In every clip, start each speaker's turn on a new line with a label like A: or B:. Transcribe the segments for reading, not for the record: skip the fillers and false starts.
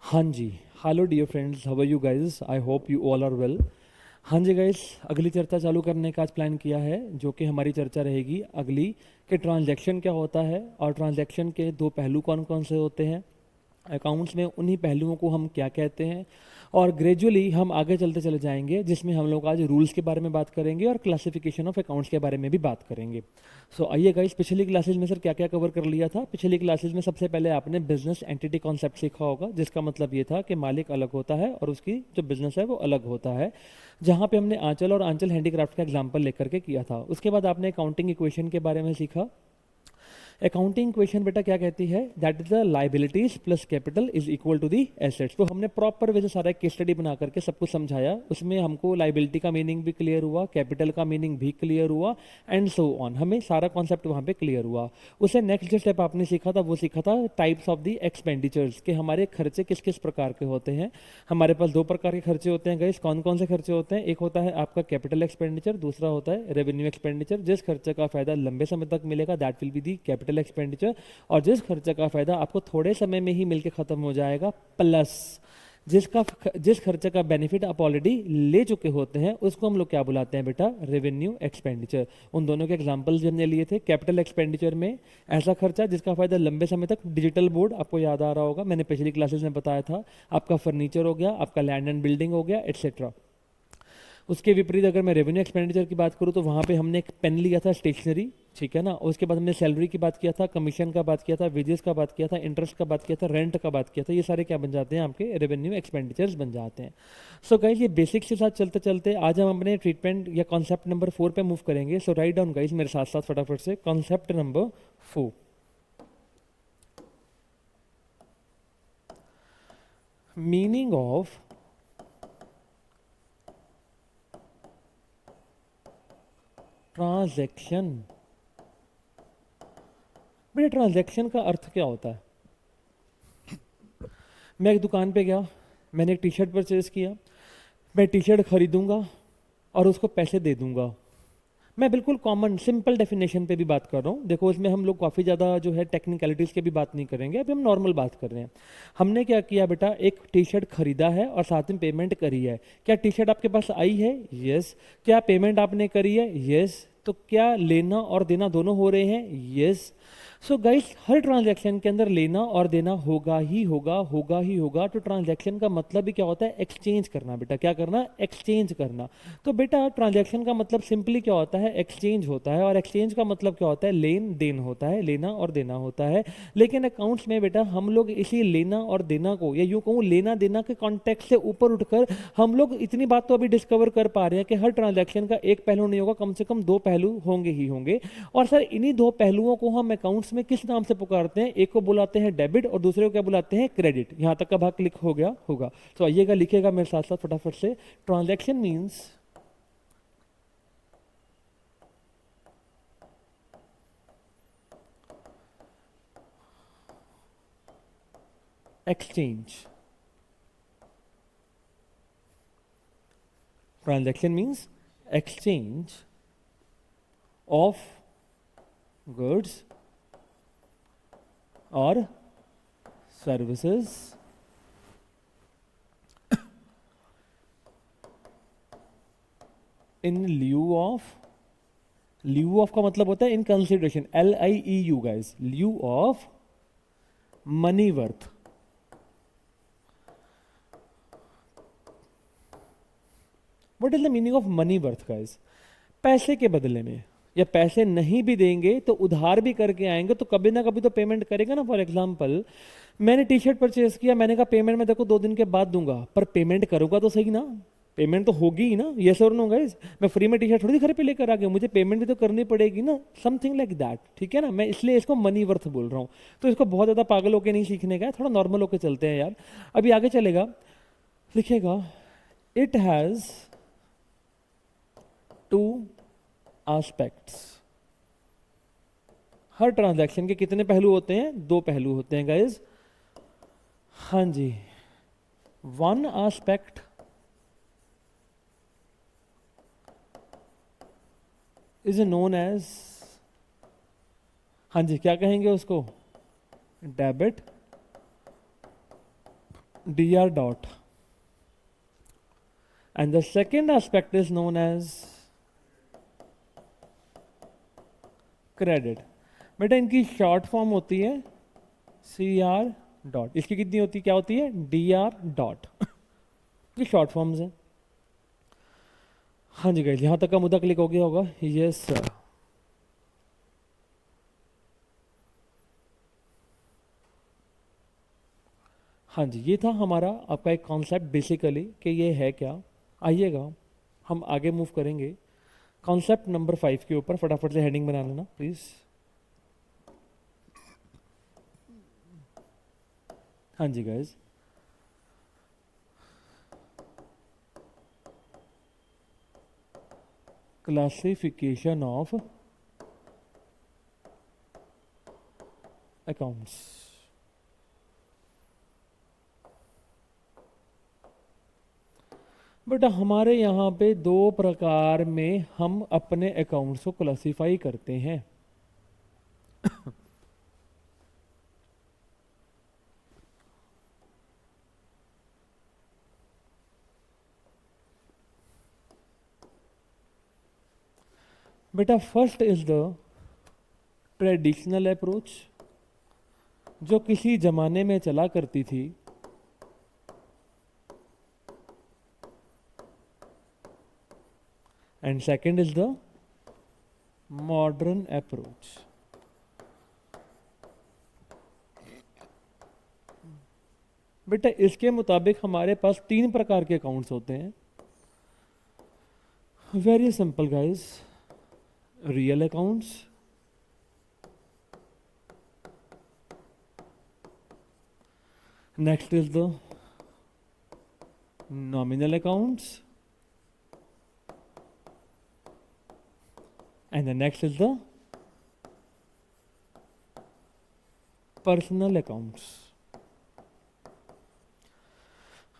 A: हाँ जी, hello dear friends, how are you guys? I hope you all are well. हाँ जी guys, अगली चर्चा चालू करने का आज प्लान किया है, जो कि हमारी चर्चा रहेगी अगली कि ट्रांजैक्शन क्या होता है और ट्रांजैक्शन के दो पहलू कौन कौन से होते हैं, अकाउंट्स में उन्हीं पहलुओं को हम क्या कहते हैं। और ग्रेजुअली हम आगे चलते चले जाएंगे, जिसमें हम लोग आज रूल्स के बारे में बात करेंगे और क्लासिफिकेशन ऑफ अकाउंट्स के बारे में भी बात करेंगे। सो आइए गाइस, पिछली क्लासेज में सर क्या क्या कवर कर लिया था? पिछली क्लासेज में सबसे पहले आपने बिजनेस एंटिटी कॉन्सेप्ट सीखा होगा, जिसका मतलब ये था कि मालिक अलग होता है और उसकी जो बिजनेस है वो अलग होता है, जहाँ पे हमने आंचल और आंचल हैंडीक्राफ्ट का एग्जाम्पल लेकर के किया था। उसके बाद आपने अकाउंटिंग इक्वेशन के बारे में सीखा। अकाउंटिंग क्वेश्चन बेटा क्या कहती है? That is the liabilities plus capital is equal to the assets. तो हमने प्रॉपर वे से सारा केस स्टडी बना करके सब कुछ समझाया। उसमें हमको लाइबिलिटी का मीनिंग भी क्लियर हुआ, कैपिटल का मीनिंग भी क्लियर हुआ, एंड सो ऑन। हमें सारा कॉन्सेप्ट वहाँ पे क्लियर हुआ। उससे नेक्स्ट जो स्टेप आपने सीखा था वो सीखा था टाइप्स ऑफ दी एक्सपेंडिचर्स, के हमारे खर्चे किस किस प्रकार के होते हैं। हमारे पास दो प्रकार के खर्चे होते हैं गाइस। कौन कौन से खर्चे होते हैं? एक होता है आपका कैपिटल एक्सपेंडिचर, दूसरा होता है रेवेन्यू एक्सपेंडिचर। जिस खर्चे का फायदा लंबे समय तक मिलेगा that will be the capital expenditure, और जिस खर्चे का फायदा आपको थोड़े समय में ही मिलके खत्म हो जाएगा, प्लस जिस खर्चे का बेनिफिट आप ऑलरेडी ले चुके होते हैं, उसको हम लोग क्या बुलाते हैं बेटा? Revenue expenditure. उन दोनों के एग्जांपल्स हमने लिए थे। कैपिटल एक्सपेंडिचर में ऐसा खर्चा जिसका फायदा लंबे समय तक, डिजिटल बोर्ड आपको याद आ रहा होगा, मैंने पिछली क्लासेस में बताया था, आपका फर्नीचर हो गया, आपका लैंड एंड बिल्डिंग हो गया, एटसेट्रा। उसके विपरीत अगर मैं रेवेन्यू एक्सपेंडिचर की बात करूँ तो वहाँ पे हमने एक पेन लिया था, स्टेशनरी, ठीक है ना। उसके बाद हमने सैलरी की बात किया था, कमीशन का बात किया था, वेजेस का बात किया था, इंटरेस्ट का बात किया था, रेंट का बात किया था। ये सारे क्या बन जाते हैं? आपके रेवेन्यू एक्सपेंडिचर्स बन जाते हैं। सो गाइज, ये बेसिक्स के साथ चलते चलते आज हम अपने ट्रीटमेंट या कॉन्सेप्ट नंबर 4 पे मूव करेंगे। सो राइट डाउन गाइज मेरे साथ साथ फटाफट से concept number 4। Meaning of transaction. बेटा ट्रांजैक्शन का अर्थ क्या होता है? मैं एक दुकान पे गया, मैंने एक टी शर्ट परचेज किया, मैं टी शर्ट खरीदूंगा और उसको पैसे दे दूंगा। मैं बिल्कुल कॉमन सिंपल डेफिनेशन पे भी बात कर रहा हूँ। देखो, इसमें हम लोग काफ़ी ज़्यादा जो है टेक्निकलिटीज़ की भी बात नहीं करेंगे, अभी हम नॉर्मल बात कर रहे हैं। हमने क्या किया बेटा? एक टी शर्ट खरीदा है और साथ में पेमेंट करी है। क्या टी शर्ट आपके पास आई है? यस। क्या पेमेंट आपने करी है? यस। तो क्या लेना और देना दोनों हो रहे हैं? यस। सो गाइस, हर ट्रांजैक्शन के अंदर लेना और देना होगा ही होगा, होगा ही होगा। तो ट्रांजैक्शन का मतलब भी क्या होता है? एक्सचेंज करना। बेटा क्या करना? एक्सचेंज करना। तो बेटा ट्रांजैक्शन का मतलब सिंपली क्या होता है? एक्सचेंज होता है। और एक्सचेंज का मतलब क्या होता है? लेन देन होता है, लेना और देना होता है। लेकिन अकाउंट्स में बेटा हम लोग इसी लेना और देना को, या यूं कहूँ लेना देना के कॉन्टेक्स्ट से ऊपर उठकर हम लोग इतनी बात तो अभी डिस्कवर कर पा रहे हैं कि हर ट्रांजैक्शन का एक पहलू नहीं होगा, कम से कम दो पहलू होंगे ही होंगे। और सर इन्हीं दो पहलुओं को हम अकाउंट्स में किस नाम से पुकारते हैं? एक को बुलाते हैं डेबिट और दूसरे को क्या बुलाते हैं? क्रेडिट। यहां तक का भाग क्लिक हो गया होगा? तो आइएगा, लिखेगा मेरे साथ साथ फटाफट से। Transaction means exchange. Transaction means exchange of goods or services in lieu of, lieu of का मतलब होता है in consideration, LIEU guys, lieu of money worth. What is the meaning of money worth guys? पैसे के बदले में, या पैसे नहीं भी देंगे तो उधार भी करके आएंगे तो कभी ना कभी तो पेमेंट करेगा ना। फॉर एग्जांपल, मैंने टी शर्ट परचेज किया, मैंने कहा पेमेंट मैं देखो 2 दिन के बाद दूंगा, पर पेमेंट करूंगा तो सही ना? पेमेंट तो होगी ही ना। यस और नो गाइस? मैं फ्री में टी शर्ट थोड़ी घर पे लेकर आ गया, मुझे पेमेंट भी तो करनी पड़ेगी ना। समथिंग लाइक दैट, ठीक है ना। मैं इसलिए इसको मनी वर्थ बोल रहा हूँ। तो इसको बहुत ज्यादा पागल होकर नहीं सीखने का है, थोड़ा नॉर्मल होकर चलते हैं यार। अभी आगे चलेगा, लिखेगा it has two aspects. Her transaction के कितने पहलू होते हैं? 2 पहलू होते हैं गाइज। हाँ जी, one aspect is known as, हाँ जी क्या कहेंगे उसको? Debit. dr dot, and the second aspect is known as credit. बेटा इनकी शॉर्ट फॉर्म होती है सी आर डॉट, इसकी कितनी होती है, क्या होती है, डी आर डॉट। ये शॉर्ट फॉर्म्स हैं। हाँ जी गाइस, यहाँ तक का मुद्दा क्लिक हो गया होगा। Yes sir. हाँ जी, ये था हमारा आपका एक कॉन्सेप्ट बेसिकली कि ये है क्या। आइएगा हम आगे मूव करेंगे कॉन्सेप्ट नंबर 5 के ऊपर। फटाफट से हेडिंग बना लेना प्लीज। हाँ जी गाइस, क्लासिफिकेशन ऑफ अकाउंट्स। बेटा हमारे यहाँ पे दो प्रकार में हम अपने अकाउंट्स को क्लासिफाई करते हैं। बेटा first is the traditional approach, जो किसी जमाने में चला करती थी। And second is the modern approach. बेटा इसके मुताबिक हमारे पास 3 प्रकार के अकाउंट्स होते हैं। Very simple guys, real accounts, next is the nominal accounts, and the next is the personal accounts.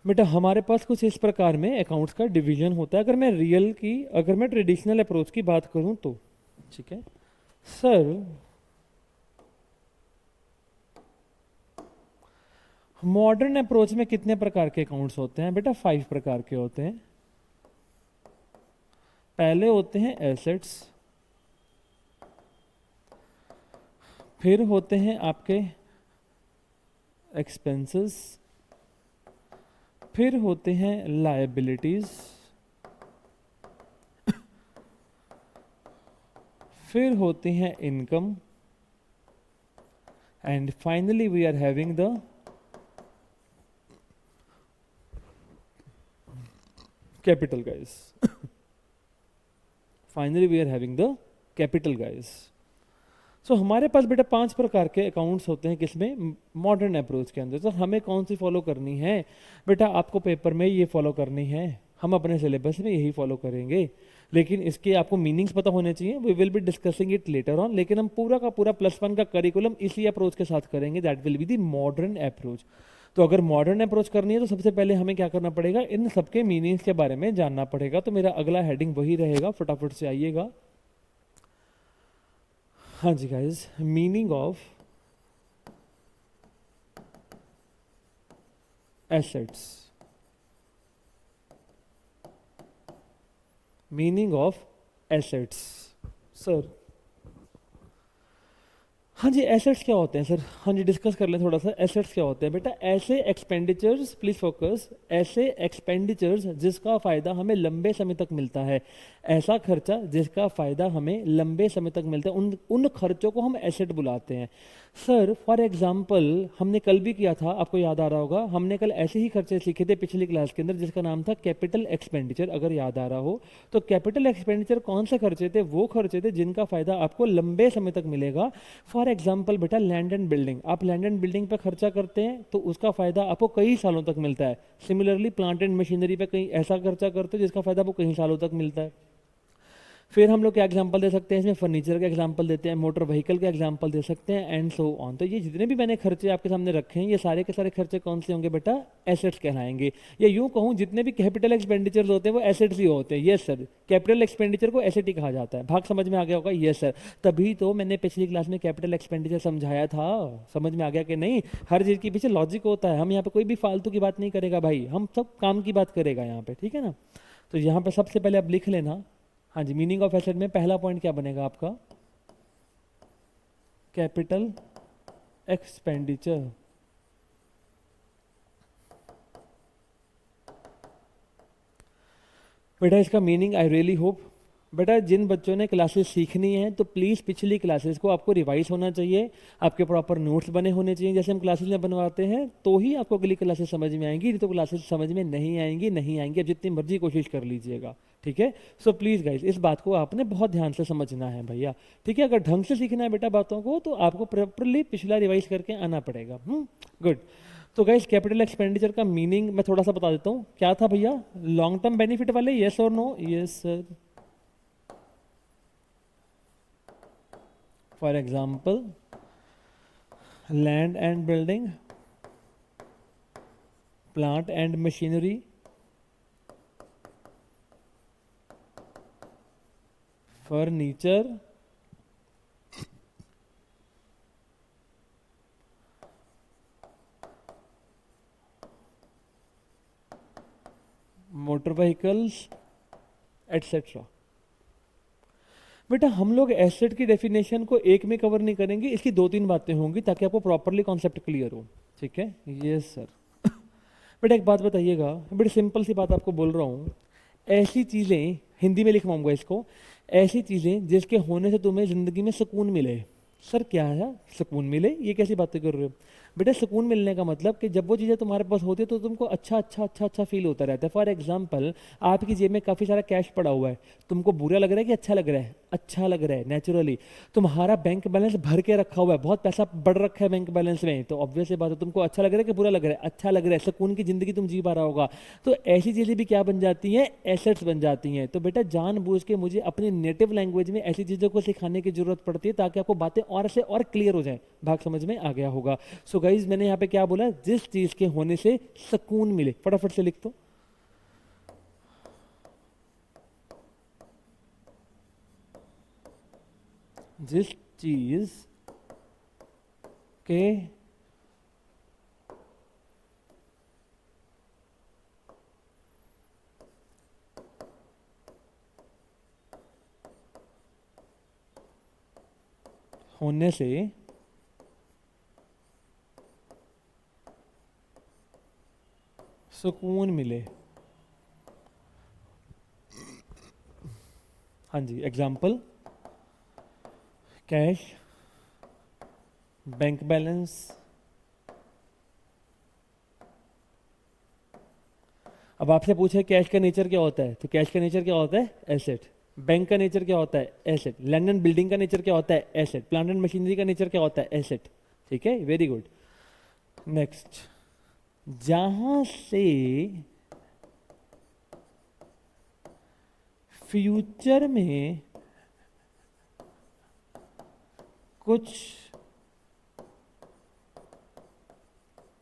A: बेटा हमारे पास कुछ इस प्रकार में अकाउंट्स का डिवीजन होता है। अगर मैं ट्रेडिशनल अप्रोच की बात करूं तो ठीक है सर, मॉडर्न अप्रोच में कितने प्रकार के अकाउंट्स होते हैं? बेटा 5 प्रकार के होते हैं। पहले होते हैं एसेट्स, फिर होते हैं आपके एक्सपेंसेस, फिर होते हैं लायबिलिटीज, फिर होते हैं income, and finally we are having the capital guys. Finally we are having the capital guys. So हमारे पास बेटा 5 प्रकार के अकाउंट्स होते हैं किसमें, मॉडर्न अप्रोच के अंदर। तो हमें कौन सी फॉलो करनी है? बेटा आपको पेपर में ये फॉलो करनी है, हम अपने सिलेबस में यही फॉलो करेंगे, लेकिन इसके आपको मीनिंग्स पता होने चाहिए। We will be discussing it later on, लेकिन हम पूरा का पूरा +1 का करिकुलम इसी अप्रोच के साथ करेंगे, that will be the modern approach. तो अगर मॉडर्न अप्रोच करनी है तो सबसे पहले हमें क्या करना पड़ेगा, इन सबके मीनिंग्स के बारे में जानना पड़ेगा। तो मेरा अगला हेडिंग वही रहेगा, फटाफट से आइएगा। हाँ जी guys, meaning of assets, meaning of assets sir. हाँ जी, एसेट्स क्या होते हैं सर? हाँ जी, डिस्कस कर लें थोड़ा सा। एसेट्स क्या होते हैं बेटा? ऐसे एक्सपेंडिचर्स, प्लीज फोकस, ऐसे एक्सपेंडिचर्स जिसका फायदा हमें लंबे समय तक मिलता है। ऐसा खर्चा जिसका फायदा हमें लंबे समय तक मिलता है, उन खर्चों को हम एसेट बुलाते हैं सर। फॉर एग्जाम्पल हमने कल भी किया था, आपको याद आ रहा होगा, हमने कल ऐसे ही खर्चे सीखे थे पिछली क्लास के अंदर, जिसका नाम था कैपिटल एक्सपेंडिचर। अगर याद आ रहा हो तो कैपिटल एक्सपेंडिचर कौन से खर्चे थे? वो खर्चे थे जिनका फायदा आपको लंबे समय तक मिलेगा। फॉर एग्जाम्पल बेटा लैंड एंड बिल्डिंग, आप लैंड एंड बिल्डिंग पे खर्चा करते हैं तो उसका फायदा आपको कई सालों तक मिलता है। सिमिलरली प्लांट एंड मशीनरी पे कहीं ऐसा खर्चा करते हो जिसका फायदा आपको कई सालों तक मिलता है। फिर हम लोग क्या एग्जांपल दे सकते हैं इसमें, फर्नीचर का एग्जांपल देते हैं, मोटर व्हीकल का एग्जांपल दे सकते हैं, एंड सो ऑन। तो ये जितने भी मैंने खर्चे आपके सामने रखे हैं, ये सारे के सारे खर्चे कौन से होंगे बेटा? एसेट्स कहलाएंगे। या यूं कहूँ, जितने भी कैपिटल एक्सपेंडिचर्स होते हैं वो एसेट्स ही होते हैं। यस सर, कैपिटल एक्सपेंडिचर को एसेट ही कहा जाता है। भाग समझ में आ गया होगा? Yes sir. तभी तो मैंने पिछली क्लास में कैपिटल एक्सपेंडिचर समझाया था। समझ में आ गया कि नहीं? हर चीज़ के पीछे लॉजिक होता है। हम यहाँ पे कोई भी फालतू की बात नहीं करेगा भाई, हम सब काम की बात करेगा यहाँ पे, ठीक है ना? तो यहाँ पे सबसे पहले आप लिख लेना। हाँ जी, मीनिंग ऑफ एसेट में पहला पॉइंट क्या बनेगा आपका? Capital expenditure. बेटा इसका मीनिंग आई रियली होप, बेटा जिन बच्चों ने क्लासेस सीखनी है तो प्लीज़ पिछली क्लासेस को आपको रिवाइज होना चाहिए, आपके प्रॉपर नोट्स बने होने चाहिए जैसे हम क्लासेस में बनवाते हैं, तो ही आपको अगली क्लासेस समझ में आएंगी। नहीं तो क्लासेस समझ में नहीं आएंगी। अब जितनी मर्जी कोशिश कर लीजिएगा, ठीक है? सो प्लीज़ गाइज, इस बात को आपने बहुत ध्यान से समझना है भैया, ठीक है? अगर ढंग से सीखना है बेटा बातों को, तो आपको प्रॉपरली पिछला रिवाइज करके आना पड़ेगा। गुड। तो गाइस कैपिटल एक्सपेंडिचर का मीनिंग मैं थोड़ा सा बता देता हूँ। क्या था भैया? लॉन्ग टर्म बेनिफिट वाले, यस और no? Yes sir. For example, land and building, plant and machinery, furniture, motor vehicles, etcetera. बेटा हम लोग एसेट की डेफिनेशन को एक में कवर नहीं करेंगे, इसकी दो तीन बातें होंगी ताकि आपको प्रॉपरली कॉन्सेप्ट क्लियर हो, ठीक है? Yes sir. बेटा एक बात बताइएगा, बड़ी सिंपल सी बात आपको बोल रहा हूँ। ऐसी चीज़ें, हिंदी में लिखवाऊंगा इसको, ऐसी चीज़ें जिसके होने से तुम्हें ज़िंदगी में सुकून मिले। सर क्या है सुकून मिले? ये कैसी बातें कर रहे हो? बेटा सुकून मिलने का मतलब कि जब वो चीज़ें तुम्हारे पास होती है तो तुमको अच्छा फील होता रहता है। फॉर एग्जाम्पल, आपकी जेब में काफ़ी सारा कैश पड़ा हुआ है, तुमको बुरा लग रहा है कि अच्छा लग रहा है? अच्छा लग रहा है नेचुरली। तुम्हारा बैंक बैलेंस भर के रखा हुआ है, बहुत पैसा बढ़ रखा है बैंक बैलेंस में, तो ऑब्वियस बात है तुमको अच्छा लग रहा है कि बुरा लग रहा है? अच्छा लग रहा है। सुकून की जिंदगी तुम जी पा रहा होगा। तो ऐसी चीज़ें भी क्या बन जाती हैं? एसेट्स बन जाती हैं। तो बेटा जानबूझ के मुझे अपनी नेटिव लैंग्वेज में ऐसी चीज़ों को सिखाने की जरूरत पड़ती है ताकि आपको बातें और से और क्लियर हो जाए। भाग समझ में आ गया होगा? सो गाइज मैंने यहाँ पे क्या बोला? जिस चीज के होने से सुकून मिले। फटाफट से लिख दो। जिस चीज के होने से सुकून मिले। हाँ जी, एग्जाम्पल, कैश, बैंक बैलेंस, अब आपसे पूछे कैश का नेचर क्या होता है, तो कैश का नेचर क्या होता है? एसेट। बैंक का नेचर क्या होता है? एसेट। लैंड एंड बिल्डिंग का नेचर क्या होता है? एसेट। प्लांट एंड मशीनरी का नेचर क्या होता है? एसेट। ठीक है, वेरी गुड। नेक्स्ट, जहां से फ्यूचर में कुछ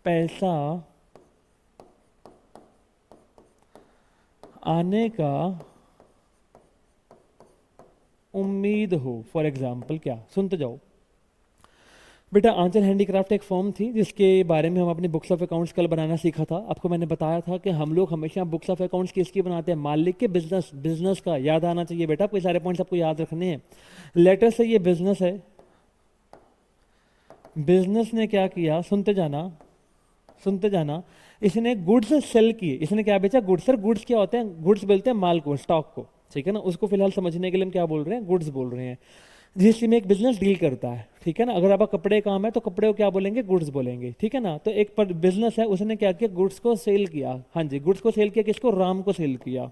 A: पैसा आने का उम्मीद हो। फॉर एग्जाम्पल क्या? सुनते जाओ बेटा। आंचल हैंडीक्राफ्ट एक फॉर्म थी जिसके बारे में हम अपनी बुक्स ऑफ अकाउंट्स कल बनाना सीखा था। आपको मैंने बताया था कि हम लोग हमेशा बुक्स ऑफ अकाउंट्स किसकी बनाते हैं? मालिक के। बिजनेस का याद आना चाहिए बेटा, आपको सारे पॉइंट्स आपको याद रखने हैं। लेटर से ये बिजनेस है, बिजनेस ने क्या किया? सुनते जाना। इसने गुड्स सेल किए। इसने क्या बेचा? गुड्स। सर गुड्स क्या होते हैं? गुड्स बोलते हैं माल को, स्टॉक को, ठीक है ना? उसको फिलहाल समझने के लिए हम क्या बोल रहे हैं? गुड्स बोल रहे हैं। जिसमें एक बिजनेस डील करता है, ठीक है ना? अगर आपका कपड़े काम है तो कपड़े को क्या बोलेंगे? गुड्स बोलेंगे, ठीक है ना? तो एक पर बिजनेस है, उसने क्या किया? गुड्स को सेल किया। हाँ जी, गुड्स को सेल किया। किसको? राम को सेल किया।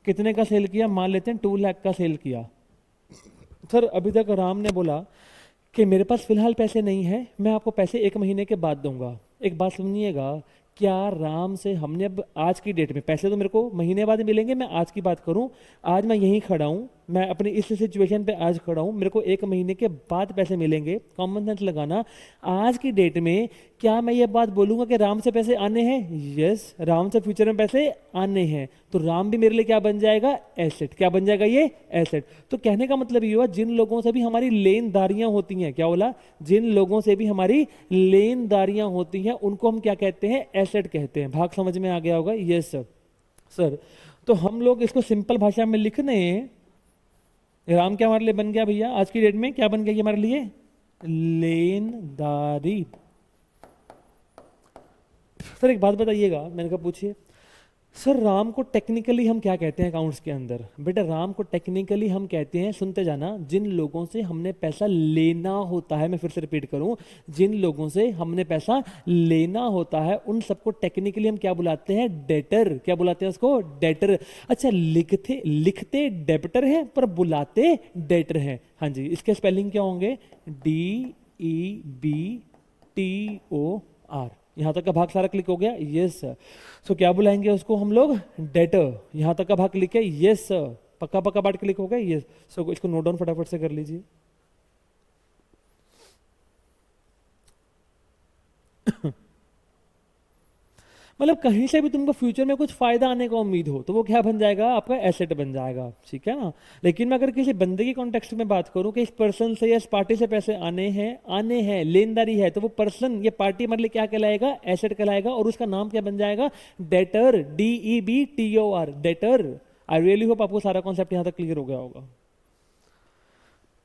A: कितने का सेल किया? मान लेते हैं 2 लाख का सेल किया। सर अभी तक राम ने बोला कि मेरे पास फिलहाल पैसे नहीं है, मैं आपको पैसे 1 महीने के बाद दूंगा। एक बात सुनिएगा, क्या राम से हमने अब आज की डेट में, पैसे तो मेरे को महीने बाद मिलेंगे, मैं आज की बात करूं, आज मैं यहीं खड़ा हूं, मैं अपनी इस सिचुएशन पे आज खड़ा हूं, मेरे को 1 महीने के बाद पैसे मिलेंगे, कॉमन सेंस लगाना। आज की डेट में क्या मैं ये बात बोलूंगा कि राम से पैसे आने हैं? यस, राम से फ्यूचर में पैसे आने हैं, तो राम भी मेरे लिए क्या बन जाएगा? एसेट। क्या बन जाएगा ये? एसेट। तो कहने का मतलब ये हुआ, जिन लोगों से भी हमारी लेनदारियां होती हैं, क्या बोला? जिन लोगों से भी हमारी लेनदारियां होती हैं उनको हम क्या कहते हैं? एसेट कहते हैं। भाग समझ में आ गया होगा? Yes sir. सर तो हम लोग इसको सिंपल भाषा में लिख दें, राम क्या हमारे लिए बन गया भैया? आज की डेट में क्या बन गया ये हमारे लिए? लेनदारी। सर एक बात बताइएगा, मैंने कहा पूछिए। सर राम को टेक्निकली हम क्या कहते हैं अकाउंट्स के अंदर? बेटा राम को टेक्निकली हम कहते हैं, सुनते जाना, जिन लोगों से हमने पैसा लेना होता है, मैं फिर से रिपीट करूं, जिन लोगों से हमने पैसा लेना होता है उन सबको टेक्निकली हम क्या बुलाते हैं? डेटर। क्या बुलाते हैं उसको? डेटर। अच्छा, लिखते लिखते डेबिटर है पर बुलाते डेटर है। हाँ जी, इसके स्पेलिंग क्या होंगे? DEBTOR। यहां तक का भाग सारा क्लिक हो गया? Yes sir. सो क्या बुलाएंगे उसको हम लोग? डेटर। यहां तक का भाग क्लिक है? Yes sir. पक्का पक्का पार्ट क्लिक हो गया? यस। सो इसको नोट डाउन फटाफट से कर लीजिए। मतलब कहीं से भी तुमको फ्यूचर में कुछ फायदा आने का उम्मीद हो तो वो क्या बन जाएगा? आपका एसेट बन जाएगा, ठीक है ना। लेकिन मैं अगर किसी बंदे की कॉन्टेक्स्ट में बात करूं कि इस पर्सन से या इस पार्टी से पैसे आने हैं, लेनदारी है, तो वो पर्सन, ये पार्टी हमारे लिए क्या कहलाएगा? एसेट कहलाएगा। और उसका नाम क्या बन जाएगा? Debtor. DEBTOR, debtor. I really hope आपको सारा कॉन्सेप्ट यहां तक क्लियर हो गया होगा।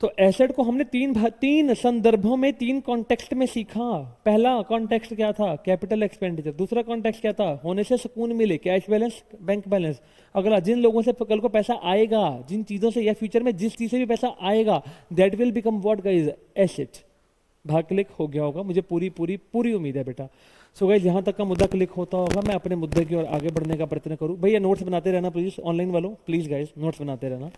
A: तो एसेट को हमने तीन संदर्भों में, तीन कॉन्टेक्स्ट में सीखा। पहला कॉन्टेक्स्ट क्या था? Capital expenditure. दूसरा कॉन्टेक्स्ट क्या था? होने से सुकून मिले, कैश बैलेंस, बैंक बैलेंस। अगला, जिन लोगों से कल को पैसा आएगा, जिन चीजों से या फ्यूचर में जिस चीज से भी पैसा आएगा, that will become what guys? Asset. भाग क्लिक हो गया होगा, मुझे पूरी पूरी पूरी उम्मीद है बेटा। सो गाइस यहाँ तक का मुद्दा क्लिक होता होगा, मैं अपने मुद्दे की ओर आगे बढ़ने का प्रयत्न करूँ। भैया नोट्स बनाते रहना प्लीज, ऑनलाइन वालों प्लीज गाइस नोट्स बनाते रहना।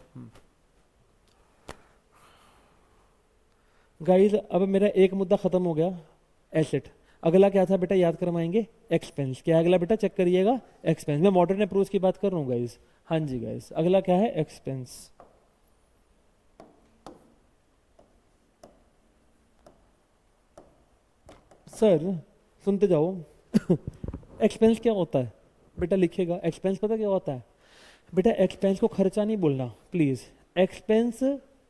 A: गाइस अब मेरा एक मुद्दा खत्म हो गया, एसेट। अगला क्या था बेटा? याद करवाएंगे, एक्सपेंस। क्या है अगला बेटा? चेक करिएगा, एक्सपेंस। मैं मॉडर्न अप्रोच की बात कर रहा हूँ गाइस। हाँ जी गाइस, अगला क्या है? एक्सपेंस। सर सुनते जाओ। एक्सपेंस क्या होता है बेटा? लिखिएगा, एक्सपेंस पता क्या होता है बेटा? एक्सपेंस को खर्चा नहीं बोलना प्लीज। एक्सपेंस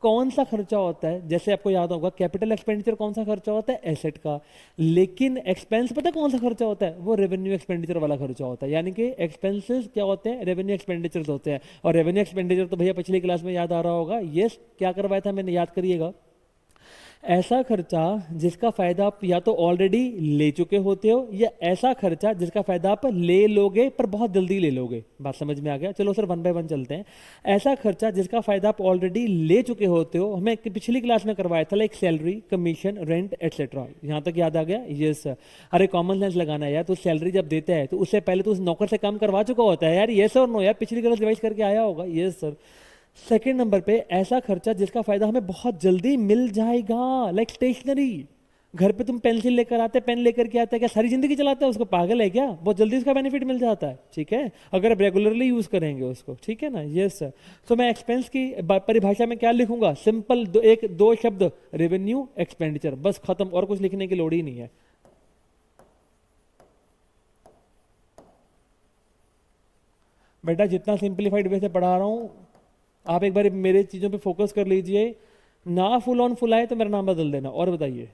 A: कौन सा खर्चा होता है? जैसे आपको याद होगा, कैपिटल एक्सपेंडिचर कौन सा खर्चा होता है? एसेट का। लेकिन एक्सपेंस पता कौन सा खर्चा होता है? वो रेवेन्यू एक्सपेंडिचर वाला खर्चा होता है। यानी कि एक्सपेंसेस क्या होते हैं? रेवेन्यू एक्सपेंडिचर्स होते हैं। और रेवेन्यू एक्सपेंडिचर तो भैया पिछली क्लास में याद आ रहा होगा। यस, क्या करवाया था मैंने? याद करिएगा, ऐसा खर्चा जिसका फायदा आप या तो ऑलरेडी ले चुके होते हो, या ऐसा खर्चा जिसका फायदा आप ले लोगे पर बहुत जल्दी ले लोगे। बात समझ में आ गया? चलो सर वन बाय वन चलते हैं। ऐसा खर्चा जिसका फायदा आप ऑलरेडी ले चुके होते हो, हमें पिछली क्लास में करवाया था, like salary, commission, rent etcetera. यहां तक याद आ गया? Yes sir. अरे कॉमन सेंस लगाना है यार, तो सैलरी जब देता है तो उससे पहले तो उस नौकर से काम करवा चुका होता है यार। यस और नो यार, पिछली क्लास रिवाइज करके आया होगा। Yes sir. सेकेंड नंबर पे, ऐसा खर्चा जिसका फायदा हमें बहुत जल्दी मिल जाएगा, लाइक स्टेशनरी। घर पे तुम पेंसिल लेकर आते, पेन लेकर के आते, क्या सारी जिंदगी चलाते हैं उसको? पागल है क्या? बहुत जल्दी उसका बेनिफिट मिल जाता है, ठीक है, अगर आप रेगुलरली यूज करेंगे उसको, ठीक है ना। Yes sir. तो मैं एक्सपेंस की परिभाषा में क्या लिखूंगा? सिंपल दो शब्द, रेवेन्यू एक्सपेंडिचर, बस खत्म। और कुछ लिखने की लोड़ ही नहीं है। बेटा जितना सिंप्लीफाइड वे से पढ़ा रहा हूं, आप एक बार मेरे चीज़ों पे फोकस कर लीजिए। ना फुल ऑन फुल आए तो मेरा नाम बदल देना। और बताइए,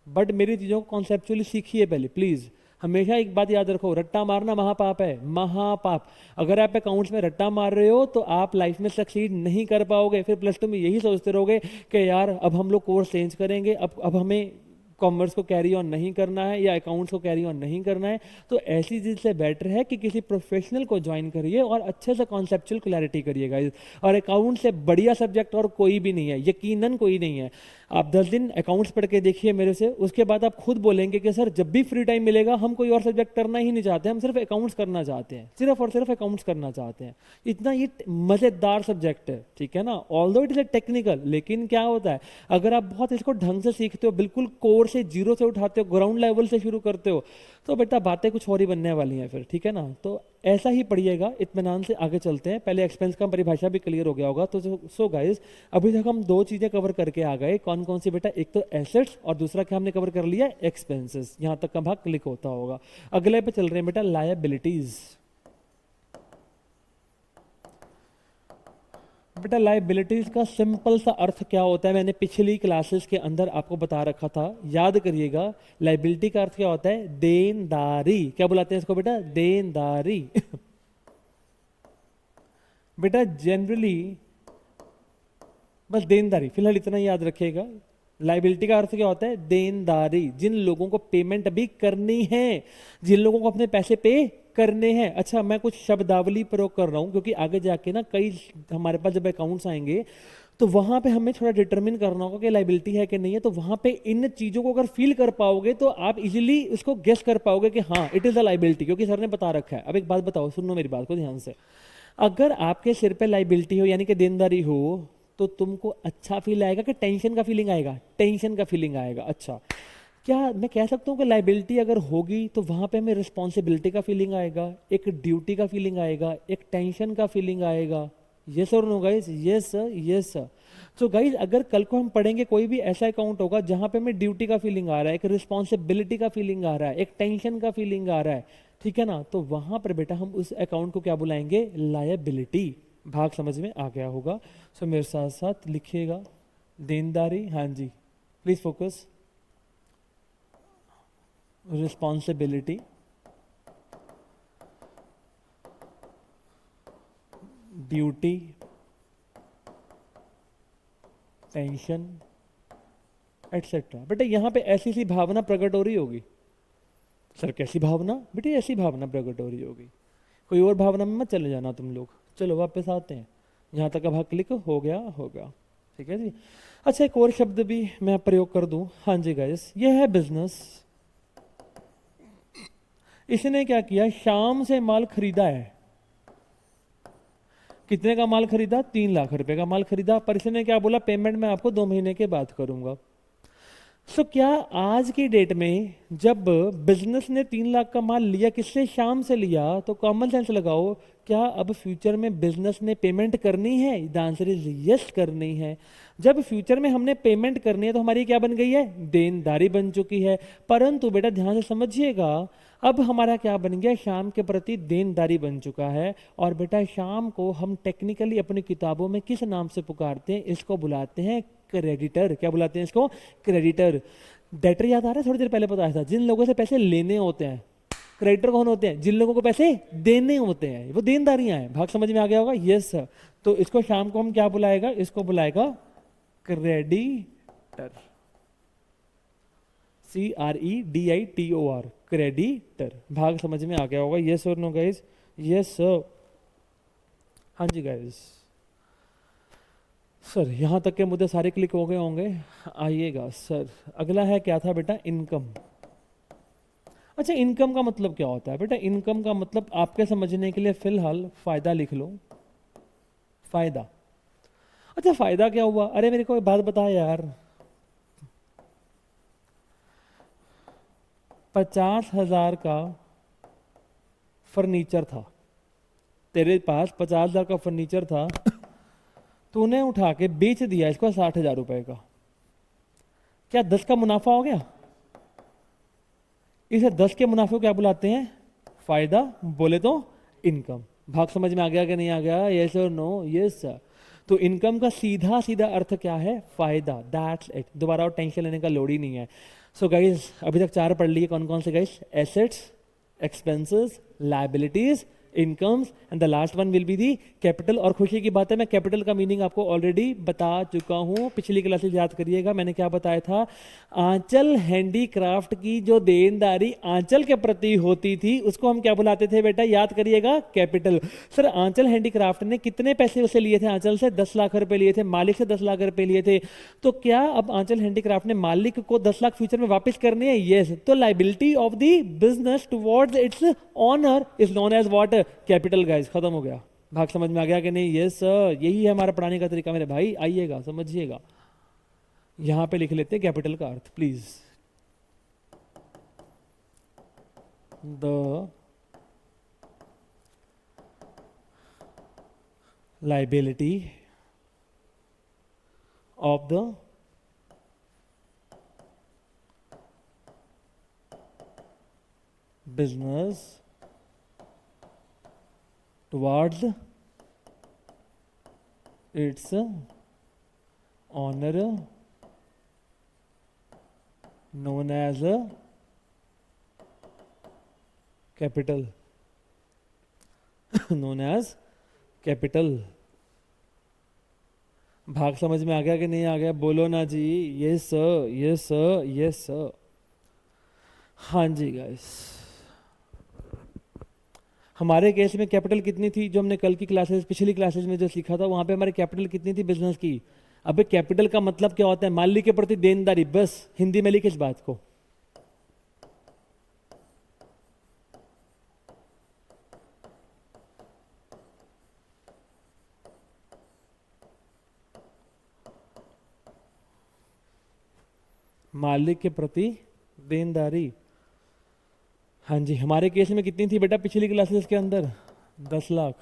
A: बट मेरी चीज़ों को कॉन्सेप्चुअली सीखिए पहले प्लीज़। हमेशा एक बात याद रखो, रट्टा मारना महापाप है, महापाप। अगर आप अकाउंट्स में रट्टा मार रहे हो तो आप लाइफ में सक्सीड नहीं कर पाओगे। फिर प्लस टू में यही सोचते रहोगे कि यार अब हम लोग कोर्स चेंज करेंगे, अब हमें कॉमर्स को कैरी ऑन नहीं करना है या अकाउंट्स को कैरी ऑन नहीं करना है। तो ऐसी चीज से बेटर है कि किसी प्रोफेशनल को ज्वाइन करिए और अच्छे से कॉन्सेप्चुअल क्लैरिटी करिएगा। और अकाउंट से बढ़िया सब्जेक्ट और कोई भी नहीं है, यकीनन कोई नहीं है। आप 10 दिन अकाउंट्स पढ़ के देखिए मेरे से, उसके बाद आप खुद बोलेंगे कि सर जब भी फ्री टाइम मिलेगा हम कोई और सब्जेक्ट करना ही नहीं चाहते, हम सिर्फ अकाउंट्स करना चाहते हैं, सिर्फ और सिर्फ अकाउंट्स करना चाहते हैं। इतना ये मज़ेदार सब्जेक्ट है, ठीक है ना, although it is a technical, लेकिन क्या होता है अगर आप बहुत इसको ढंग से सीखते हो, बिल्कुल कोर से, जीरो से उठाते हो, ग्राउंड लेवल से शुरू करते हो, तो बेटा बातें कुछ और ही बनने वाली हैं फिर, ठीक है ना। तो ऐसा ही पढ़िएगा, इत्मीनान से आगे चलते हैं। पहले एक्सपेंस का परिभाषा भी क्लियर हो गया होगा। तो सो गाइस, अभी तक हम 2 चीज़ें कवर करके आ गए। कौन कौन सी बेटा? एक तो एसेट्स और दूसरा क्या हमने कवर कर लिया? एक्सपेंसेस। यहाँ तक का भाग क्लिक होता होगा। अगले पे चल रहे हैं बेटा, लायबिलिटीज। बेटा लायबिलिटीज का सिंपल सा अर्थ क्या होता है, मैंने पिछली क्लासेस के अंदर आपको बता रखा था, याद करिएगा। लायबिलिटी का अर्थ क्या होता है? देनदारी। क्या बुलाते हैं इसको बेटा? देनदारी। बेटा जनरली बस देनदारी, फिलहाल इतना याद रखिएगा। लाइबिलिटी का अर्थ क्या होता है? देनदारी। जिन लोगों को पेमेंट अभी करनी है, जिन लोगों को अपने पैसे पे करने हैं। अच्छा, मैं कुछ शब्दावली प्रयोग कर रहा हूं क्योंकि आगे जाके ना कई हमारे पास जब अकाउंट्स आएंगे तो वहां पे हमें थोड़ा डिटरमिन करना होगा कि लाइबिलिटी है कि नहीं है। तो वहां पे इन चीजों को अगर फील कर पाओगे तो आप इजीली उसको गेस कर पाओगे कि हाँ इट इज अ लाइबिलिटी, क्योंकि सर ने बता रखा है। अब एक बात बताओ, सुनो मेरी बात को ध्यान से। अगर आपके सिर पे लाइबिलिटी हो यानी कि देनदारी हो, तो तुमको अच्छा फील आएगा कि टेंशन का फीलिंग आएगा? टेंशन का फीलिंग आएगा। अच्छा, क्या मैं कह सकता हूँ कि लाइबिलिटी अगर होगी तो वहां पे हमें रिस्पॉन्सिबिलिटी का फीलिंग आएगा, एक ड्यूटी का फीलिंग आएगा, एक टेंशन का फीलिंग आएगा? यस और no guys? Yes sir, yes sir. तो गाइस अगर कल को हम पढ़ेंगे कोई भी ऐसा अकाउंट होगा जहां पे हमें ड्यूटी का फीलिंग आ रहा है, एक रिस्पॉन्सिबिलिटी का फीलिंग आ रहा है, एक टेंशन का फीलिंग आ रहा है, ठीक है ना, तो वहां पर बेटा हम उस अकाउंट को क्या बुलाएंगे? लायबिलिटी। भाग समझ में आ गया होगा। सो मेरे साथ साथ लिखिएगा, देनदारी, हाँ जी please focus, responsibility, duty, tension etcetera. बेटा यहाँ पे ऐसी सी भावना प्रकट हो रही होगी। सर कैसी भावना? बेटे ऐसी भावना प्रकट हो रही होगी, कोई और भावना में मत चले जाना तुम लोग। चलो वापस आते हैं, यहाँ तक का भाग क्लिक हो गया होगा, ठीक है जी। अच्छा, एक और शब्द भी मैं प्रयोग कर दूं। हाँ जी गाइस, ये है बिजनेस। इसने क्या किया? शाम से माल खरीदा है। कितने का माल खरीदा? 3 लाख रुपए का माल खरीदा, पर इसने क्या बोला? पेमेंट मैं आपको 2 महीने के बाद करूंगा। सो क्या आज की डेट में जब बिजनेस ने 3 लाख का माल लिया, किससे? शाम से लिया, तो कॉमन सेंस लगाओ, क्या अब फ्यूचर में बिजनेस ने पेमेंट करनी है? द आंसर इज यस, करनी है। जब फ्यूचर में हमने पेमेंट करनी है तो हमारी क्या बन गई है? देनदारी बन चुकी है। परंतु बेटा ध्यान से समझिएगा, अब हमारा क्या बन गया? शाम के प्रति देनदारी बन चुका है। और बेटा शाम को हम टेक्निकली अपनी किताबों में किस नाम से पुकारते हैं? इसको बुलाते हैं क्रेडिटर। क्या बुलाते हैं इसको? क्रेडिटर। डेटर याद आ रहा है? थोड़ी देर पहले बताया था, जिन लोगों से पैसे लेने होते हैं। क्रेडिटर कौन होते हैं? जिन लोगों को पैसे देने होते हैं, वो देनदारियां हैं। भाग समझ में आ गया होगा? Yes sir. तो इसको शाम को हम क्या बुलाएगा? इसको बुलाएगा क्रेडिटर। CREDITOR, creditor. भाग समझ में आ गया होगा? यस और नो गाइस? Yes sir. हाँ जी गाइस। सर यहाँ तक के मुद्दे सारे क्लिक हो गए होंगे। आइएगा सर, अगला है क्या था बेटा? इनकम। अच्छा, इनकम का मतलब क्या होता है बेटा? इनकम का मतलब आपके समझने के लिए फिलहाल फायदा लिख लो, फायदा। अच्छा, फायदा क्या हुआ? अरे मेरे को एक बात बता यार, 50,000 का फर्नीचर था तेरे पास, 50,000 का फर्नीचर था, तूने उठा के बेच दिया इसको 60,000 रुपए का। क्या 10 का मुनाफा हो गया? इसे 10 के मुनाफे को क्या बुलाते हैं? फायदा, बोले तो इनकम। भाग समझ में आ गया कि नहीं आ गया? यस और नो? Yes sir. तो इनकम का सीधा सीधा अर्थ क्या है? फायदा। That's it. दोबारा और टेंशन लेने का लोड ही नहीं है। सो गाइस अभी तक 4 पढ़ लिए। कौन कौन से guys? Assets, expenses, liabilities, incomes, and the last one will be the capital. और खुशी की बात है मैं कैपिटल का मीनिंग आपको ऑलरेडी बता चुका हूं, पिछली क्लासेस याद करिएगा मैंने क्या बताया था। आंचल हैंडीक्राफ्ट की जो देनदारी आंचल के प्रति होती थी उसको हम क्या बुलाते थे बेटा, याद करिएगा, कैपिटल। सर आंचल हैंडीक्राफ्ट ने कितने पैसे उसे लिए थे आंचल से? 10 लाख रुपए लिए थे, मालिक से 10 लाख रुपए लिए थे। तो क्या अब आंचल हैंडीक्राफ्ट ने मालिक को 10 लाख फ्यूचर में वापस करने हैं? यस। तो liability of the business towards its owner is known as what, capital. Guys खत्म हो गया, भाग समझ में आ गया कि नहीं? यस सर, यही है हमारा पढ़ाने का तरीका मेरे भाई, आइएगा समझिएगा। यहां पे लिख लेते हैं कैपिटल का अर्थ please. The liability of the business towards its owner known as capital known as capital। भाग समझ में आ गया कि नहीं आ गया? बोलो ना जी, yes sir, yes sir, yes sir. हाँ जी गाइस, हमारे केस में कैपिटल कितनी थी? जो हमने कल की क्लासेस, पिछली क्लासेस में जो सीखा था वहां पे हमारी कैपिटल कितनी थी बिजनेस की? अबे कैपिटल का मतलब क्या होता है? मालिक के प्रति देनदारी, बस हिंदी में लिखे इस बात को। मालिक के प्रति देनदारी। हाँ जी, हमारे केस में कितनी थी बेटा पिछली क्लासेस के अंदर? 10 लाख।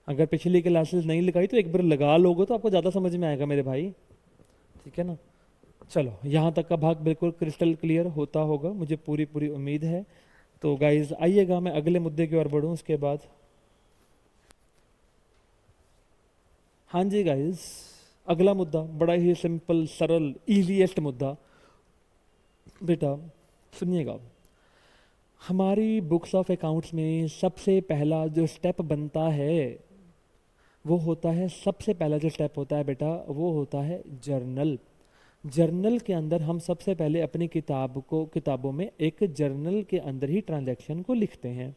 A: अगर पिछली क्लासेस नहीं लगाई तो एक बार लगा लोगे तो आपको ज़्यादा समझ में आएगा मेरे भाई, ठीक है ना? चलो, यहाँ तक का भाग बिल्कुल क्रिस्टल क्लियर होता होगा, मुझे पूरी पूरी उम्मीद है। तो गाइज आइएगा, मैं अगले मुद्दे की ओर बढ़ूँ उसके बाद। हाँ जी गाइज, अगला मुद्दा बड़ा ही सिंपल, सरल, इजीएस्ट मुद्दा बेटा सुनिएगा। हमारी बुक्स ऑफ अकाउंट्स में सबसे पहला जो स्टेप बनता है वो होता है, सबसे पहला जो स्टेप होता है बेटा वो होता है जर्नल। जर्नल के अंदर हम सबसे पहले अपनी किताबों में एक जर्नल के अंदर ही ट्रांजैक्शन को लिखते हैं।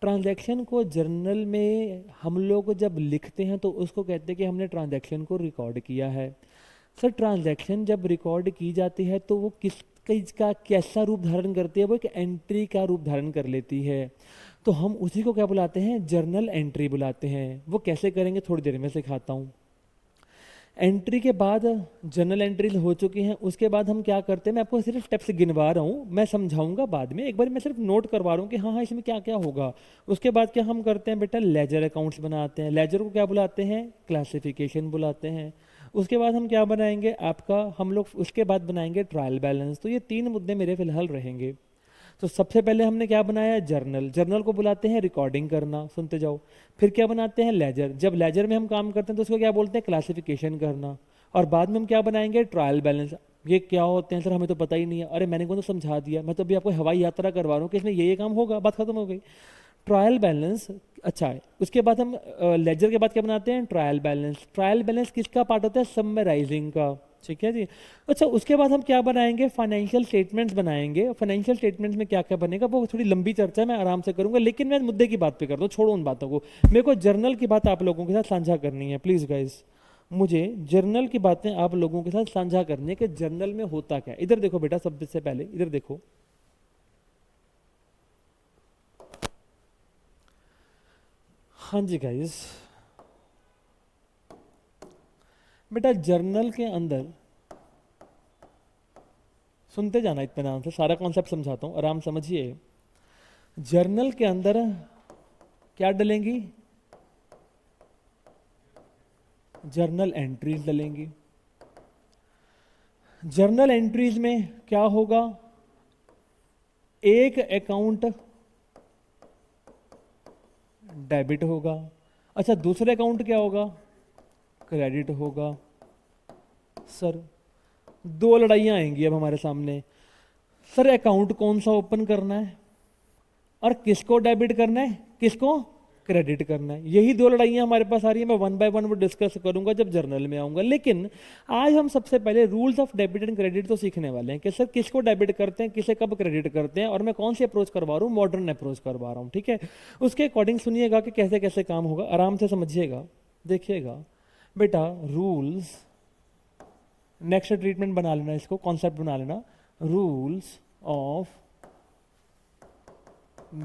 A: ट्रांजैक्शन को जर्नल में हम लोग जब लिखते हैं तो उसको कहते हैं कि हमने ट्रांजैक्शन को रिकॉर्ड किया है। सर ट्रांजैक्शन जब रिकॉर्ड की जाती है तो वो किस का कैसा रूप धारण करती है? वो एक एंट्री का रूप धारण कर लेती है। तो हम उसी को क्या बुलाते हैं? जर्नल एंट्री बुलाते हैं। वो कैसे करेंगे थोड़ी देर में सिखाता हूँ। एंट्री के बाद जर्नल एंट्रीज हो चुकी हैं, उसके बाद हम क्या करते हैं, मैं आपको सिर्फ स्टेप्स गिनवा रहा हूँ, मैं समझाऊंगा बाद में, एक बार मैं सिर्फ नोट करवा रहा हूँ कि हाँ हाँ इसमें क्या क्या होगा। उसके बाद क्या हम करते हैं बेटा, लेजर अकाउंट्स बनाते हैं। लेजर को क्या बुलाते हैं? क्लासिफिकेशन बुलाते हैं। उसके बाद हम क्या बनाएंगे आपका, हम लोग उसके बाद बनाएंगे ट्रायल बैलेंस। तो ये 3 मुद्दे मेरे फिलहाल रहेंगे। तो सबसे पहले हमने क्या बनाया? जर्नल। जर्नल को बुलाते हैं रिकॉर्डिंग करना, सुनते जाओ। फिर क्या बनाते हैं? लेजर। जब लेजर में हम काम करते हैं तो उसको क्या बोलते हैं? क्लासिफिकेशन करना। और बाद में हम क्या बनाएंगे? Trial balance. ये क्या होते हैं सर, हमें तो पता ही नहीं है। अरे मैंने को तो समझा दिया, मैं तो अभी आपको हवाई यात्रा करवा रहा हूँ कि इसमें ये काम होगा, बात खत्म हो गई। ट्रायल बैलेंस, अच्छा है। उसके बाद हम लेजर के बाद क्या बनाते हैं? Trial balance. ट्रायल बैलेंस किसका पार्ट होता है? समराइजिंग का, ठीक है जी। अच्छा, उसके बाद हम क्या बनाएंगे? फाइनेंशियल स्टेटमेंट्स बनाएंगे। फाइनेंशियल स्टेटमेंट्स में क्या क्या बनेगा वो थोड़ी लंबी चर्चा है, मैं आराम से करूंगा, लेकिन मैं मुद्दे की बात पे कर दूं, छोड़ो उन बातों को। मेरे को जर्नल की बात आप लोगों के साथ साझा करनी है, प्लीज गाइस, मुझे जर्नल की बातें आप लोगों के साथ साझा करनी है कि जर्नल में होता क्या है। इधर देखो बेटा, सबसे पहले इधर देखो। हाँ जी गाइस, बेटा जर्नल के अंदर सुनते जाना इत्मीनान से, सारा कॉन्सेप्ट समझाता हूं, आराम समझिए। जर्नल के अंदर क्या डलेंगी? जर्नल एंट्रीज डलेंगी। जर्नल एंट्रीज में क्या होगा? एक अकाउंट डेबिट होगा। अच्छा, दूसरा अकाउंट क्या होगा? क्रेडिट होगा। सर 2 लड़ाइयां आएंगी अब हमारे सामने। सर अकाउंट कौन सा ओपन करना है? और किसको डेबिट करना है, किसको क्रेडिट करना है। यही दो लड़ाइयां हमारे पास आ रही है। मैं वन बाय वन वो डिस्कस करूंगा जब जर्नल में आऊंगा। लेकिन आज हम सबसे पहले rules of debit and credit तो सीखने वाले हैं कि सर किसको डेबिट करते हैं, किसे कब क्रेडिट करते हैं, और मैं कौन सी अप्रोच करवा रहा हूँ, मॉडर्न अप्रोच करवा रहा हूँ। ठीक है, उसके अकॉर्डिंग सुनिएगा कि कैसे कैसे काम होगा, आराम से समझिएगा। देखिएगा बेटा, रूल्स, नेक्स्ट ट्रीटमेंट बना लेना, इसको कॉन्सेप्ट बना लेना, rules of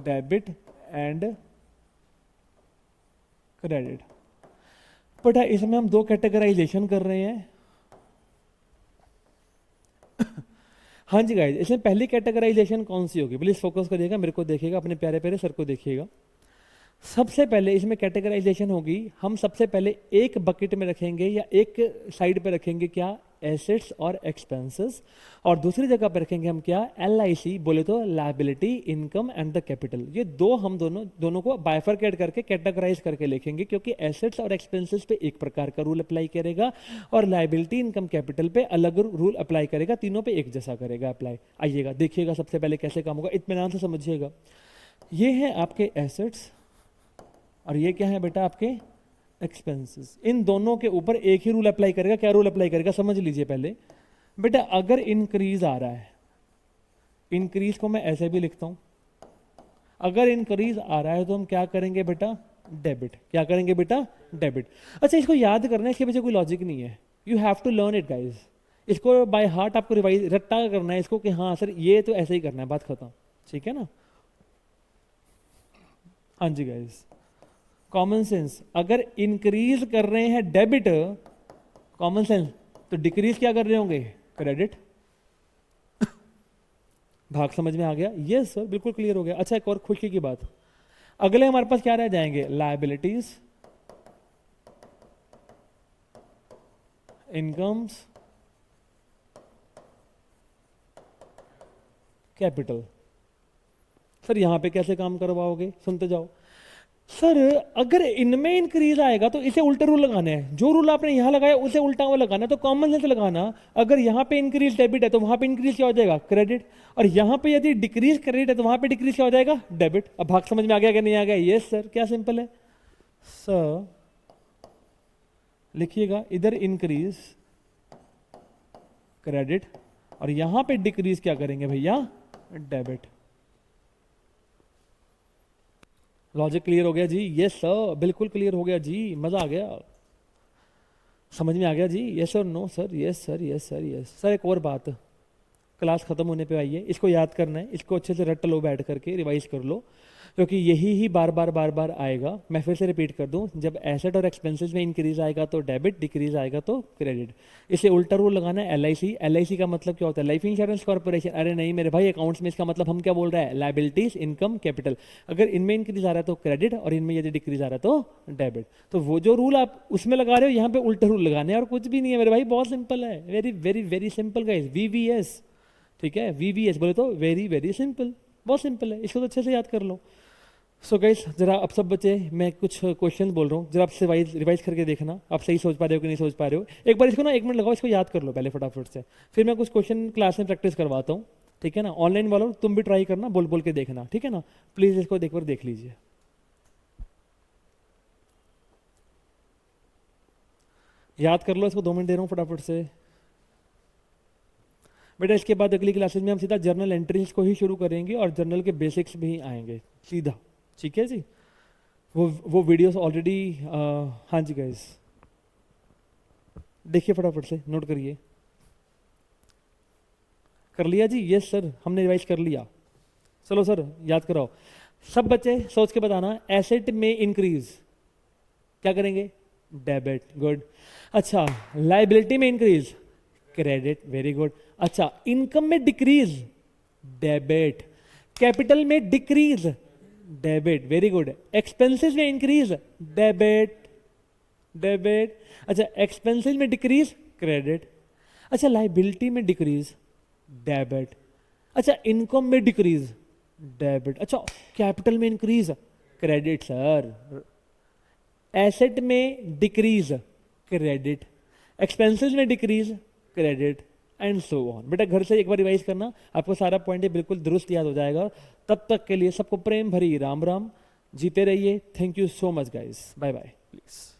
A: debit and credit. बेटा इसमें हम दो कैटेगराइजेशन कर रहे हैं। हाँ जी गाइस, इसमें पहली कैटेगराइजेशन कौन सी होगी, प्लीज फोकस करिएगा, मेरे को देखिएगा, अपने प्यारे प्यारे सर को देखिएगा। सबसे पहले इसमें कैटेगराइजेशन होगी, हम सबसे पहले एक बकेट में रखेंगे या एक साइड पे रखेंगे क्या, एसेट्स और एक्सपेंसेस, और दूसरी जगह पर रखेंगे हम क्या, LIC, बोले तो liability, income and the capital. ये दो हम दोनों को बाइफरकेट करके कैटेगराइज करके लिखेंगे, क्योंकि एसेट्स और एक्सपेंसेस पे एक प्रकार का रूल अप्लाई करेगा और लायबिलिटी, इनकम, कैपिटल पे अलग रूल अप्लाई करेगा, तीनों पे एक जैसा करेगा अप्लाई। आइएगा देखिएगा सबसे पहले कैसे काम होगा, इत्मीनान से समझिएगा। ये है आपके एसेट्स और ये क्या है बेटा, आपके एक्सपेंसेस। इन दोनों के ऊपर एक ही रूल अप्लाई करेगा। क्या रूल अप्लाई करेगा, समझ लीजिए पहले बेटा। अगर इंक्रीज आ रहा है, इंक्रीज को मैं ऐसे भी लिखता हूं, अगर इंक्रीज आ रहा है तो हम क्या करेंगे बेटा, डेबिट। क्या करेंगे बेटा, डेबिट। अच्छा, इसको याद करना है, इसके पीछे कोई लॉजिक नहीं है, you have to learn it guys. इसको बाय हार्ट आपको रिवाइज रट्टा करना है इसको कि हाँ सर ये तो ऐसे ही करना है, बात खत्म। ठीक है ना, हाँ जी गाइज, कॉमन सेंस। अगर इंक्रीज कर रहे हैं डेबिट, कॉमन सेंस, तो डिक्रीज क्या कर रहे होंगे, क्रेडिट। भाग समझ में आ गया, यस सर बिल्कुल क्लियर हो गया। अच्छा, एक और खुशी की बात, अगले हमारे पास क्या रह जाएंगे, लायबिलिटीज, इनकम्स, कैपिटल। सर यहां पे कैसे काम करवाओगे, सुनते जाओ। सर अगर इनमें इंक्रीज आएगा तो इसे उल्टे रूल लगाने हैं, जो रूल आपने यहां लगाया उसे उल्टा हुआ लगाना, तो कॉमन सेंस लगाना। अगर यहां पे इंक्रीज डेबिट है तो वहां पे इंक्रीज क्या हो जाएगा, क्रेडिट, और यहां पे यदि डिक्रीज क्रेडिट है तो वहां पे डिक्रीज क्या हो जाएगा, डेबिट। अब भाग समझ में आ गया कि नहीं आ गया, यस सर, क्या सिंपल है सर। लिखिएगा इधर इंक्रीज क्रेडिट और यहां पे डिक्रीज क्या करेंगे भैया, डेबिट। लॉजिक क्लियर हो गया जी, यस सर बिल्कुल क्लियर हो गया जी, मजा आ गया, समझ में आ गया जी, यस और no sir, yes sir, yes sir, yes sir. एक और बात, क्लास खत्म होने पे आई है, इसको याद करना है, इसको अच्छे से रट लो, बैठ करके रिवाइज कर लो, क्योंकि यही ही बार बार आएगा। मैं फिर से रिपीट कर दूं, जब एसेट और एक्सपेंसेस में इंक्रीज आएगा तो डेबिट, डिक्रीज आएगा तो क्रेडिट। इसे उल्टा रूल लगाना है, LIC का मतलब क्या होता है, लाइफ इंश्योरेंस कॉर्पोरेशन। अरे नहीं मेरे भाई, अकाउंट्स में इसका मतलब हम क्या बोल रहे हैं, लायबिलिटीज, इनकम, कैपिटल। अगर इनमें इंक्रीज आ रहा है तो क्रेडिट और इनमें यदि डिक्रीज आ रहा है तो डेबिट। तो वो जो रूल आप उसमें लगा रहे हो यहाँ पे उल्टे रूल लगाने हैं, और कुछ भी नहीं है मेरे भाई, बहुत सिंपल है, very very very simple guys, VVS। ठीक है, VVS बोले तो वेरी वेरी सिंपल, बहुत सिंपल है, इसको तो अच्छे से याद कर लो। सो गाइस, जरा आप सब बच्चे, मैं कुछ क्वेश्चन बोल रहा हूँ, जरा आप रिवाइज करके देखना, आप सही सोच पा रहे हो कि नहीं सोच पा रहे हो। एक बार इसको ना 1 मिनट लगाओ, इसको याद कर लो पहले फटाफट से, फिर मैं कुछ क्वेश्चन क्लास में प्रैक्टिस करवाता हूँ। ठीक है ना, ऑनलाइन वालों तुम भी ट्राई करना, बोल बोल के देखना, ठीक है ना, प्लीज इसको एक बार देख लीजिए। याद कर लो इसको, 2 मिनट दे रहा हूँ फटाफट से बेटा। इसके बाद अगली क्लासेस में हम सीधा जर्नल एंट्रीज को ही शुरू करेंगे और जर्नल के बेसिक्स भी आएंगे सीधा। ठीक है जी, वो वीडियोस ऑलरेडी, हाँ जी गाइस, देखिए फटाफट से, नोट करिए। कर लिया जी, यस सर, हमने रिवाइज कर लिया। चलो सर याद कराओ, सब बच्चे सोच के बताना, एसेट में इंक्रीज क्या करेंगे, डेबिट, गुड। अच्छा, लायबिलिटी में इंक्रीज, क्रेडिट, वेरी गुड। अच्छा, इनकम में डिक्रीज, डेबिट। कैपिटल में decrease, debit, very good. Expenses में इंक्रीज, डेबिट, डेबिट। अच्छा, एक्सपेंसेस में डिक्रीज, क्रेडिट। अच्छा, लायबिलिटी में डिक्रीज, डेबिट। अच्छा, इनकम में डिक्रीज, डेबिट। अच्छा, कैपिटल में इंक्रीज, क्रेडिट सर। एसेट में डिक्रीज, क्रेडिट। एक्सपेंसेस में decrease, credit. And so on. बेटा घर से एक बार रिवाइज करना, आपको सारा पॉइंट बिल्कुल दुरुस्त याद हो जाएगा। तब तक के लिए सबको प्रेम भरी राम राम, जीते रहिए। Thank you so much guys, bye bye please.